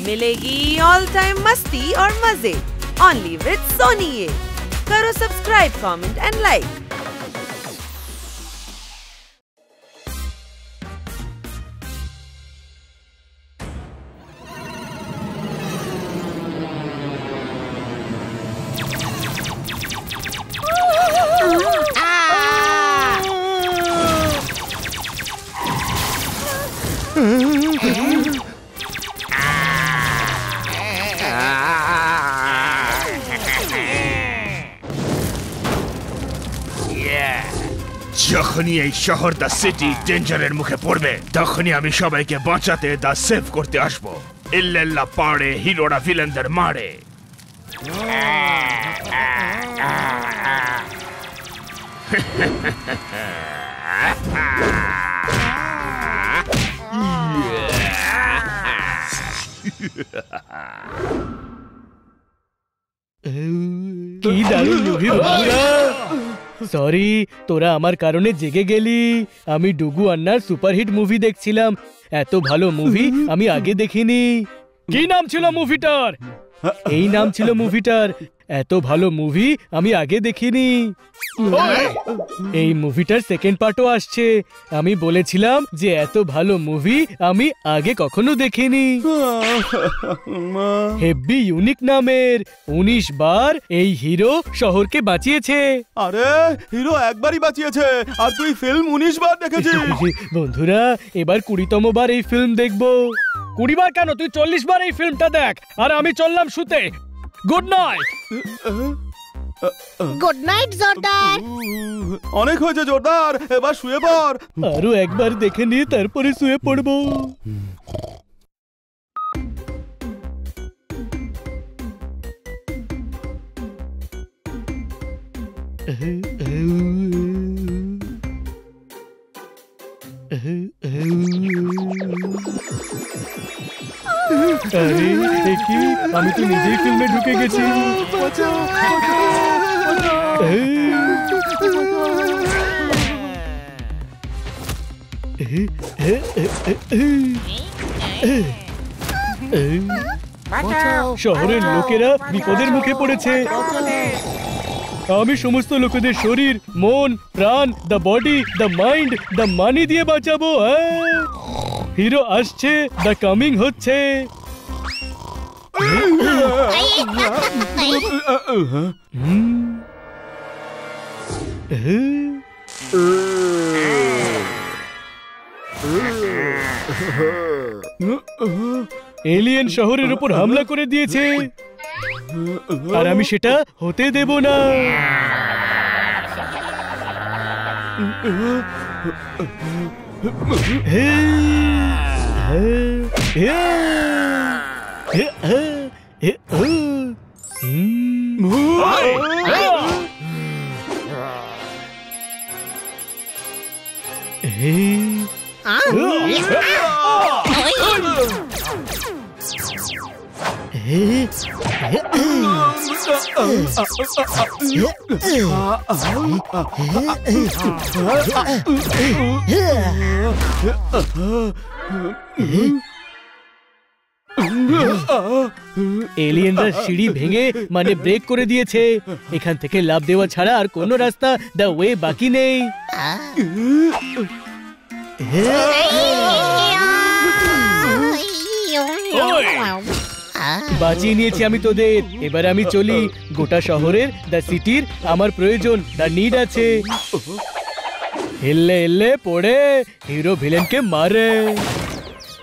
मिलेगी all time मस्ती और मजे ओनली विद सोनी ये। करो सब्सक्राइब, कमेंट एंड लाइक। যখনই এই শহর দ্য সিটি ডেঞ্জারের মুখে পড়বে তখনই আমি সবাইকে বাঁচাতে দ্য সেভ করতে আসবো। ইল্লাল্লাহ পারে হিরোরা ভিলেনদের মারে। কি দারুণ মুভি বন্ধুরা। সরি তোরা আমার কারণে জেগে গেলি। আমি ডুগু আন্নার সুপারহিট মুভি দেখছিলাম। এত ভালো মুভি আমি আগে দেখিনি। কি নাম ছিল মুভিটার? এই নাম ছিল মুভিটার। এত ভালো মুভি আমি আগে দেখিনি। এই মুভিটার সেকেন্ড পার্টও আসছে। আমি বলেছিলাম যে এত ভালো মুভি আমি আগে কখনো দেখিনি। হেব্বি ইউনিক নামের 19 বার এই হিরো শহরকে বাঁচিয়েছে। আরে হিরো একবারই বাঁচিয়েছে আর তুই ফিল্ম 19 বার দেখেছিস। বন্ধুরা এবার 20তম বার এই ফিল্ম দেখবো। 20 বার কেন, তুই 40 বার এই ফিল্মটা দেখ। আর আমি চললাম শুতে। Good night. গুড নাইট জোরদার। অনেক হয়েছে জোরদার, এবার শুয়ে পড়। আরো একবার দেখে নিয়ে তারপরে শুয়ে পড়বো। আরে কি, আমি তো নিজেই ফিল্মে ঢুকে গেছি। শহরের লোকেরা বিপদের মুখে পড়েছে। আমি সমস্ত লোকেদের শরীর, মন, প্রাণ, the body, the mind, the money দিয়ে বাঁচাবো। হিরো আসছে, দ্য কামিং হচ্ছে। এলিয়েন শহরের উপর হামলা করে দিয়েছে আর আমি সেটা হতে দেব না। এলিয়েনরা সিঁড়ি ভেঙে মানে ব্রেক করে দিয়েছে। এখান থেকে লাফ দেওয়া ছাড়া আর কোনো রাস্তা, দ্য ওয়ে বাকি নেই। বাঁচিয়ে নিয়েছি আমি তোদের। এবার আমি চলি। গোটা শহরের, দ্য সিটির আমার প্রয়োজন, দ্য নিড আছে। হেললে হেললে পড়ে হিরো ভিলেনকে মারে।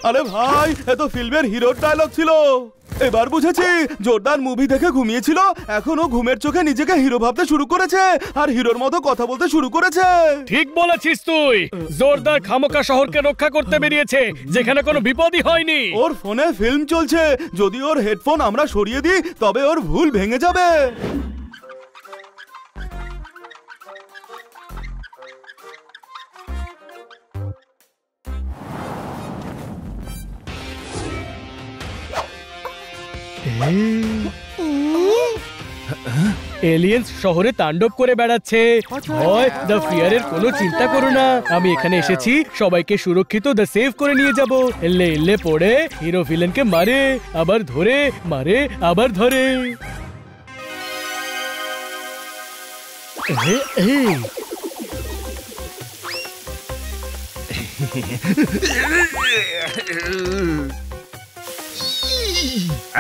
আরে ভাই, এ তো ফিল্মের হিরোর ডায়লগ ছিল। এবার বুঝেছি, জোরদার মুভি দেখে ঘুমিয়েছিল, এখনো ঘুমের চোখে নিজেকে হিরো ভাবতে শুরু করেছে আর হিরোর মতো কথা বলতে শুরু করেছে। ঠিক বলেছিস তুই। জোরদার খামোকা শহরকে রক্ষা করতে বেরিয়েছে যেখানে কোনো বিপদই হয়নি। ওর ফোনে ফিল্ম চলছে, যদি ওর হেডফোন আমরা সরিয়ে দিই তবে ওর ভুল ভেঙে যাবে। এলিয়েন্স শহরে তাণ্ডব করে বেড়াচ্ছে। ভয় দ্য ফিয়ারের কোনো চিন্তা করো না, আমি এখানে এসেছি সবাইকে সুরক্ষিত দ্য সেভ করে নিয়ে যাব। এলে এলে পড়ে হিরো ভিলেনকে মারে আবার ধরে, মারে আবার ধরে।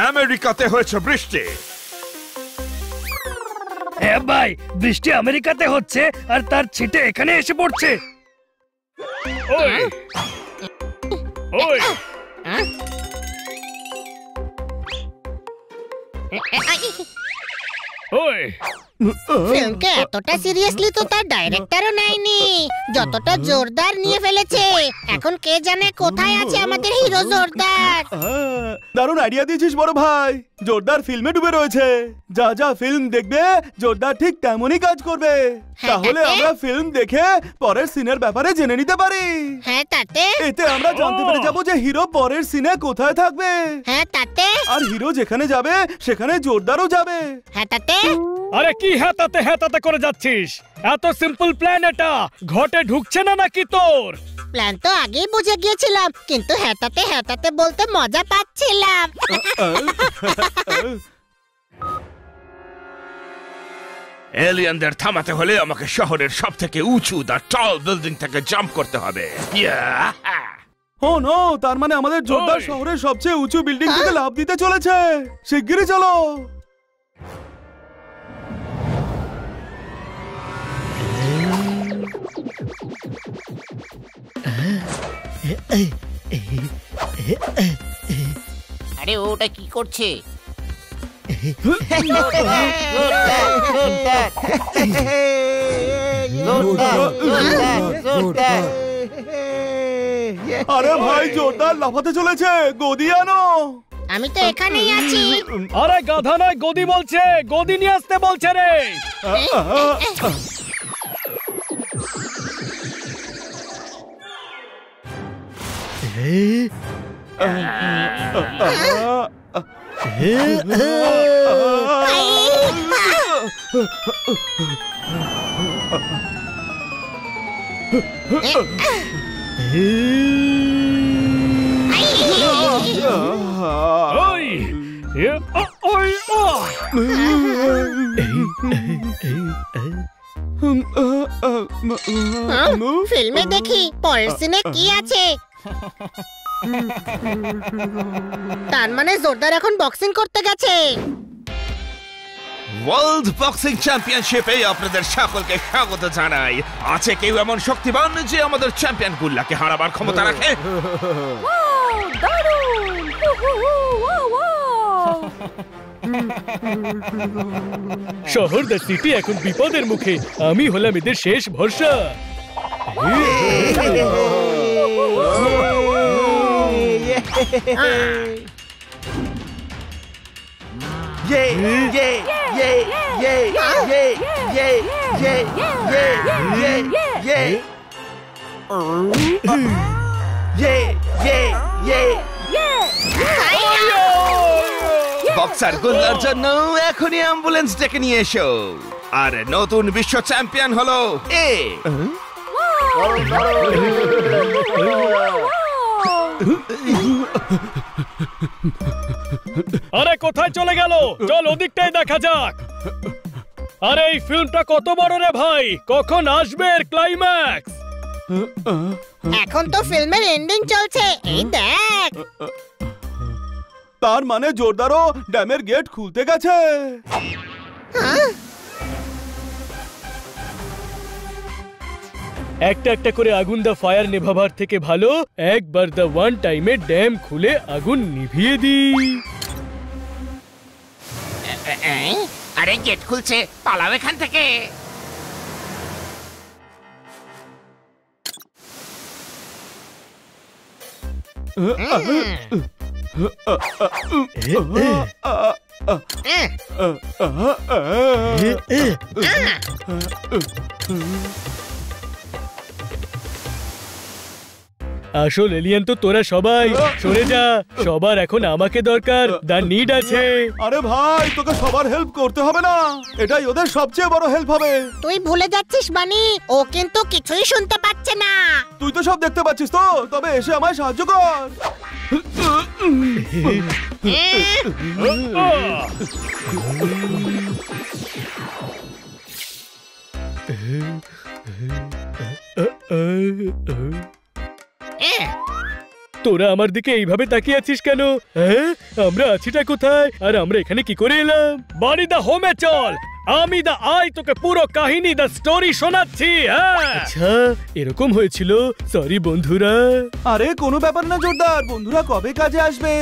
আমেরিকাতে হয়েছে বৃষ্টি। হ্যাঁ ভাই, বৃষ্টি আমেরিকাতে হচ্ছে আর তার ছিটে এখানে এসে পড়ছে। ওই ওই ওই ফিল্মকে এতটা সিরিয়াসলি তো তার ডাইরেক্টরও নেয়নি, যতটা জোরদার নিয়ে ফেলেছে। এখন কে জানে কোথায় আছে আমাদের হিরো জোরদার। দারুণ আইডিয়া দিয়েছিস বড় ভাই। জোরদার ফিল্মে ডুবে রয়েছে, যা যা ফিল্ম দেখবে জোরদার ঠিক তেমনই কাজ করবে। তাহলে আমরা ফিল্ম দেখে পরের সিনের ব্যাপারে জেনে নিতে পারি। হ্যাঁ তাতে, এতে আমরা জানতে পেরে যাবো যে হিরো পরের সিনে কোথায় থাকবে। হ্যাঁ তাতে, আর হিরো যেখানে যাবে সেখানে জোরদারও যাবে। হ্যাঁ তাতে। আরে কি হ্যাতাতে করে যাচ্ছিস? এত সিম্পল প্ল্যান এটা ঘটে ঢুকছে না নাকি তোর? প্ল্যান তো আগেই বুঝে গিয়েছিলাম, কিন্তু হ্যাতাতে বলতে মজা পাচ্ছিলাম। এলিয়েনদের থামাতে হলে আমাকে শহরের সবথেকে উঁচু দা টল বিল্ডিং থেকে জাম্প করতে হবে। ও নো, তার মানে আমাদের জোরদার শহরের সবচেয়ে উঁচু বিল্ডিং থেকে লাফ দিতে চলেছে। শিগগিরই চলো। আরে ওটা কি করছে? আরে ভাই, জোরদার লাফাতে চলেছে, গদি আনো। আমি তো এখানেই আছি। আরে গাধা নয়, গদি বলছে, গদি নিয়ে আসতে বলছে রে। ফিল্মে দেখি পরের সিনে কি আছে। তার মানে জোরদার এখন বক্সিং করতে গেছে। ওয়ার্ল্ড বক্সিং চ্যাম্পিয়নশিপে আপনাদের সকলকে স্বাগত জানাই। আছে কেউ এমন শক্তিমান যে আমাদের চ্যাম্পিয়ন গুল্লাকে হারাবার ক্ষমতা রাখে? শহর দ্য সিটি এখন বিপদের মুখে, আমি হলাম এদের শেষ ভরসা। বক্সার গুল্লার জন্য এখনই অ্যাম্বুলেন্স ডেকে নিয়ে এসো। আর নতুন বিশ্ব চ্যাম্পিয়ন হলো এ। আরে কোথায় চলে গেল? চল ওদিকটাই দেখা যাক। আরে এই ফিল্মটা কত বড় রে ভাই, কখন আসবে এর ক্লাইম্যাক্স? এখন তো ফিল্মের এন্ডিং চলছে, এই দেখ। তার মানে জোরদারও ড্যামের গেট খুলতে গেছে। একটা একটা করে আগুন দা ফায়ার নেভাবার থেকে ভালো একবার দা ওয়ান টাইমে ড্যাম খুলে আগুন নিভিয়ে দিই। আরে গেট খুলছে, পালাও এখান থেকে। আসল এলিয়েন তো তোরা সবাই। সরে যা, সবার এখন আমাকে দরকার, দা নিড আছে। আরে ভাই, তোকে সবার হেল্প করতে হবে না, এটাই ওদের সবচেয়ে বড় হেল্প হবে। তুই ভুলে যাচ্ছিস বানি, ও কিন্তু কিছুই শুনতে পাচ্ছে না। তুই তো সব দেখতে পাচ্ছিস তো, তবে এসে আমায় সাহায্য কর। তোরা আমার দিকে এইভাবে তাকিয়ে আছিস কেন? হ্যাঁ, আমরা আছিটা কোথায় আর আমরা এখানে কি করে এলাম? বাড়ি দা হোমে চল, আমি দা আই তোকে পুরো কাহিনী দা স্টোরি শোনাচ্ছি। আচ্ছা, এরকম হয়েছিল। সরি বন্ধুরা। আরে কোনো ব্যাপার না জোরদার, বন্ধুরা কবে কাজে আসবে?